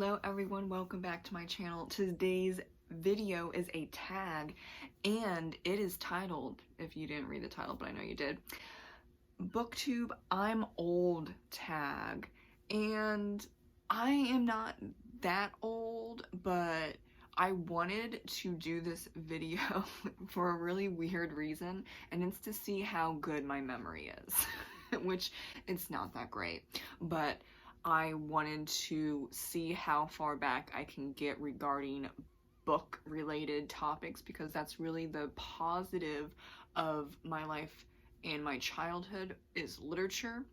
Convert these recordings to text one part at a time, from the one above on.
Hello everyone, welcome back to my channel. Today's video is a tag and it is titled, if you didn't read the title, but I know you did, BookTube I'm Old tag. And I am not that old, but I wanted to do this video for a really weird reason, and it's to see how good my memory is, which it's not that great, but I wanted to see how far back I can get regarding book related topics, because that's really the positive of my life and my childhood is literature.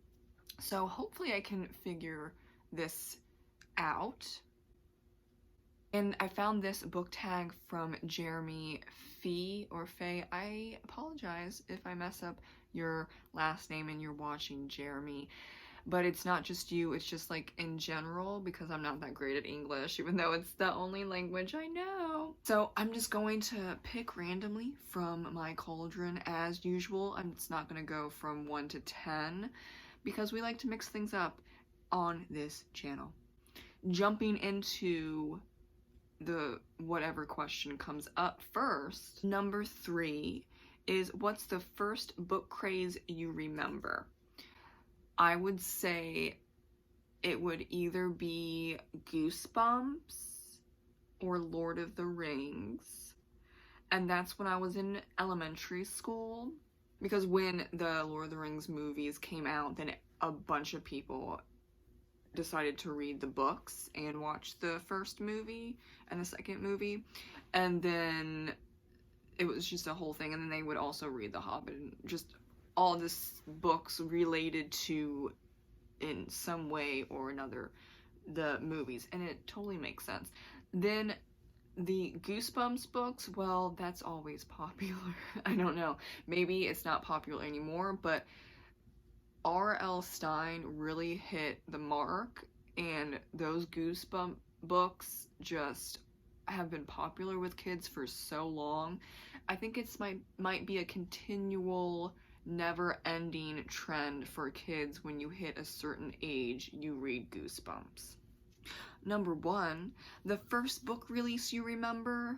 So hopefully I can figure this out. And I found this book tag from Jeremy Fee or Faye. I apologize if I mess up your last name and you're watching, Jeremy. But it's not just you, it's just like in general, because I'm not that great at English, even though it's the only language I know. So I'm just going to pick randomly from my cauldron as usual. I'm just not going to go from 1 to 10 because we like to mix things up on this channel. Jumping into the whatever question comes up first, number 3 is, what's the first book craze you remember? I would say it would either be Goosebumps or Lord of the Rings. And that's when I was in elementary school. Because when the Lord of the Rings movies came out, then a bunch of people decided to read the books and watch the first movie and the second movie. And then it was just a whole thing. And then they would also read The Hobbit and just all this books related to, in some way or another, the movies, and it totally makes sense. Then the Goosebumps books, well, that's always popular. I don't know, maybe it's not popular anymore, but R.L. Stine really hit the mark, and those Goosebump books just have been popular with kids for so long. I think it's might be a continual, never-ending trend for kids. When you hit a certain age, you read Goosebumps. Number 1, the first book release you remember?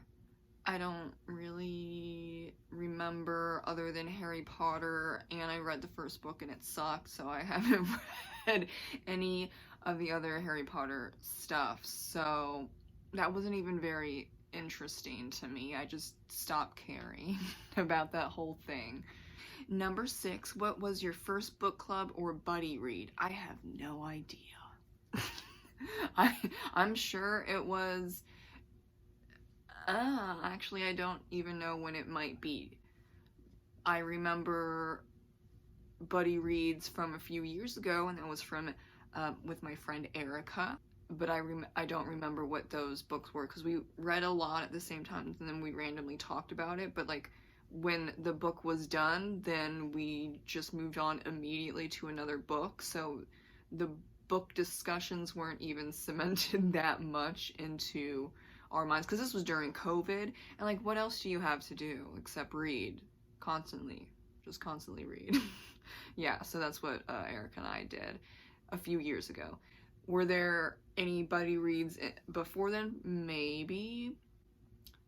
I don't really remember, other than Harry Potter, and I read the first book and it sucked, so I haven't read any of the other Harry Potter stuff, so that wasn't even very interesting to me. I just stopped caring about that whole thing. Number 6, what was your first book club or buddy read? I have no idea. I'm sure it was, actually I don't even know when it might be. I remember buddy reads from a few years ago, and that was from with my friend Erica, but I don't remember what those books were, because we read a lot at the same time and then we randomly talked about it, but like when the book was done, then we just moved on immediately to another book, so the book discussions weren't even cemented that much into our minds, because this was during COVID, and like, what else do you have to do except read constantly? Just constantly read. Yeah, so that's what Eric and I did a few years ago. Were there any buddy reads before then? Maybe.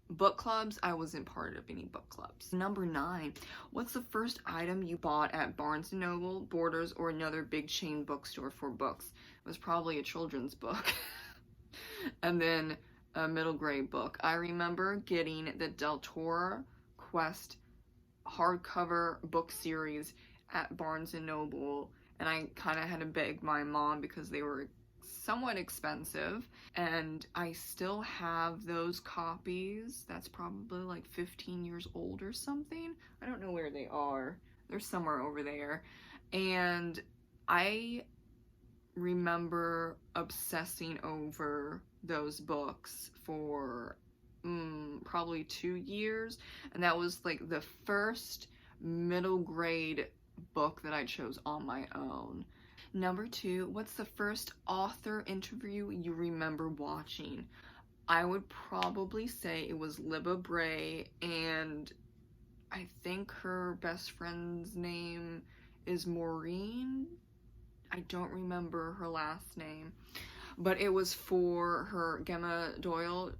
Book clubs, I wasn't part of any book clubs. Number 9, what's the first item you bought at Barnes & Noble, Borders, or another big chain bookstore for books? It was probably a children's book. And then a middle grade book. I remember getting the Del Toro Quest hardcover book series at Barnes & Noble, and I kind of had to beg my mom because they were somewhat expensive, and I still have those copies. That's probably like 15 years old or something. I don't know where they are. They're somewhere over there. And I remember obsessing over those books for probably 2 years, and that was like the first middle grade book that I chose on my own. Number 2, what's the first author interview you remember watching? I would probably say it was Libba Bray, and I think her best friend's name is Maureen. I don't remember her last name, but it was for her Gemma Doyle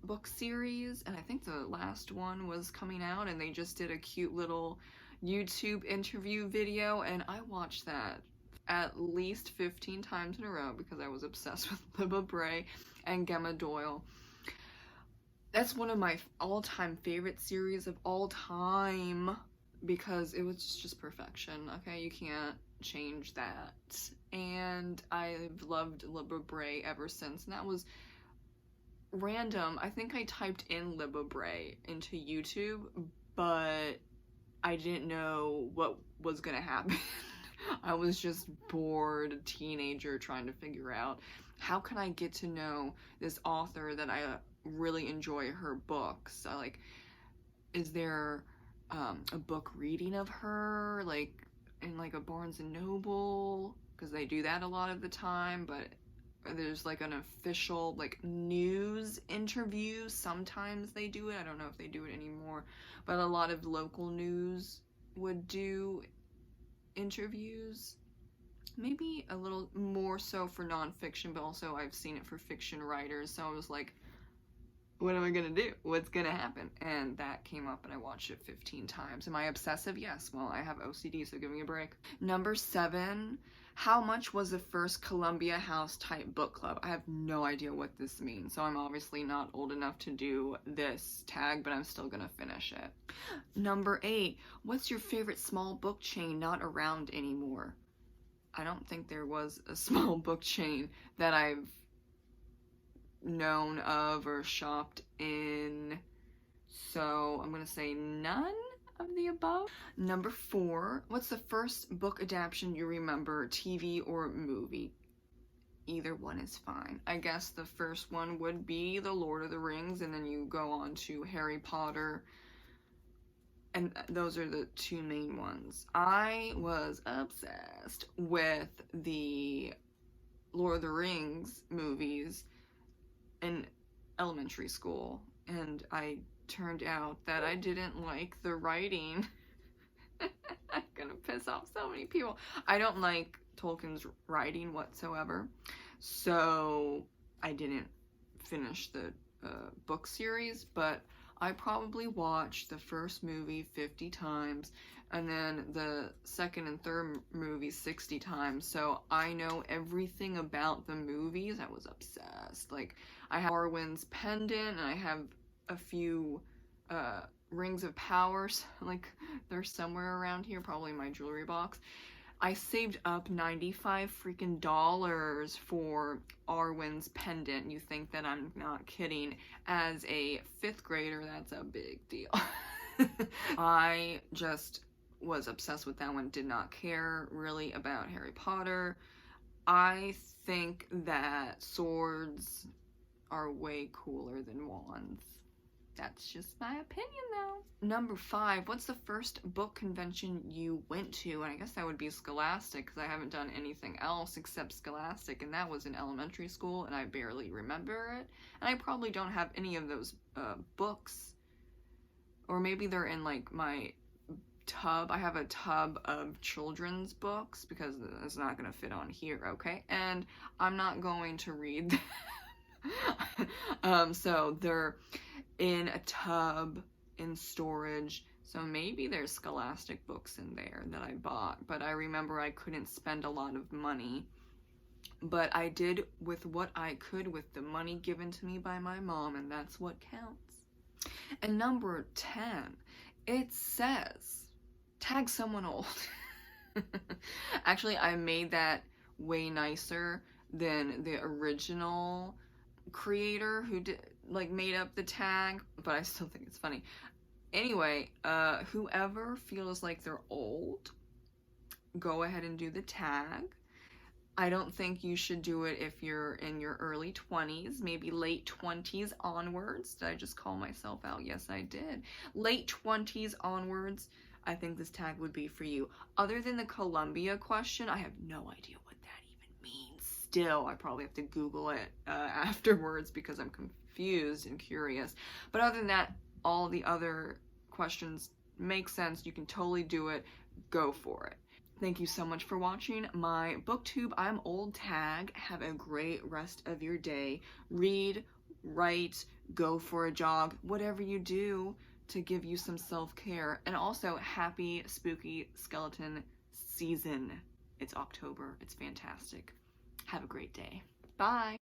book series, and I think the last one was coming out, and they just did a cute little YouTube interview video, and I watched that at least 15 times in a row because I was obsessed with Libba Bray and Gemma Doyle. That's one of my all-time favorite series of all time because it was just perfection. Okay, you can't change that. And I've loved Libba Bray ever since, and that was random. I think I typed in Libba Bray into YouTube, but I didn't know what was gonna happen. I was just bored teenager trying to figure out how can I get to know this author that I really enjoy her books. Is there a book reading of her, like in like a Barnes and Noble, because they do that a lot of the time, but there's like an official like news interview. Sometimes they do it. I don't know if they do it anymore, but a lot of local news would do interviews. Maybe a little more so for nonfiction, but also I've seen it for fiction writers. So I was like, what am I gonna do? What's gonna happen? And that came up and I watched it 15 times. Am I obsessive? Yes. Well, I have OCD, so give me a break. Number 7, how much was the first Columbia House type book club? I have no idea what this means, so I'm obviously not old enough to do this tag, but I'm still gonna finish it. Number 8, what's your favorite small book chain not around anymore? I don't think there was a small book chain that I've known of or shopped in, so I'm gonna say none of the above. Number 4, what's the first book adaptation you remember, TV or movie? Either one is fine. I guess the first one would be The Lord of the Rings, and then you go on to Harry Potter, and those are the 2 main ones. I was obsessed with the Lord of the Rings movies in elementary school, and I turned out that I didn't like the writing. I'm gonna piss off so many people. I don't like Tolkien's writing whatsoever, so I didn't finish the book series, but I probably watched the first movie 50 times and then the second and third movie 60 times, so I know everything about the movies. I was obsessed. Like, I have Arwen's pendant, and I have a few rings of powers, like they're somewhere around here, probably in my jewelry box. I saved up $95 freaking dollars for Arwen's pendant. You think that I'm not kidding. As a 5th grader, that's a big deal. I just was obsessed with that one, did not care really about Harry Potter. I think that swords are way cooler than wands. That's just my opinion, though. Number 5, what's the first book convention you went to? And I guess that would be Scholastic, because I haven't done anything else except Scholastic, and that was in elementary school, and I barely remember it. And I probably don't have any of those books, or maybe they're in like my tub. I have a tub of children's books, because it's not going to fit on here, okay? And I'm not going to read them. So they're in a tub in storage, so maybe there's Scholastic books in there that I bought, but I remember I couldn't spend a lot of money, but I did with what I could with the money given to me by my mom, and that's what counts. And number 10, it says tag someone old. Actually, I made that way nicer than the original creator who made up the tag, but I still think it's funny. Anyway, whoever feels like they're old, go ahead and do the tag. I don't think you should do it if you're in your early 20s, maybe late 20s onwards. Did I just call myself out? Yes, I did. Late 20s onwards, I think this tag would be for you. Other than the Columbia question, I have no idea what that even means. Still, I probably have to Google it afterwards because I'm confused and curious. But other than that, all the other questions make sense. You can totally do it. Go for it. Thank you so much for watching my BookTube I'm Old tag. Have a great rest of your day. Read, write, go for a jog, whatever you do to give you some self-care. And also, happy spooky skeleton season. It's October. It's fantastic. Have a great day. Bye.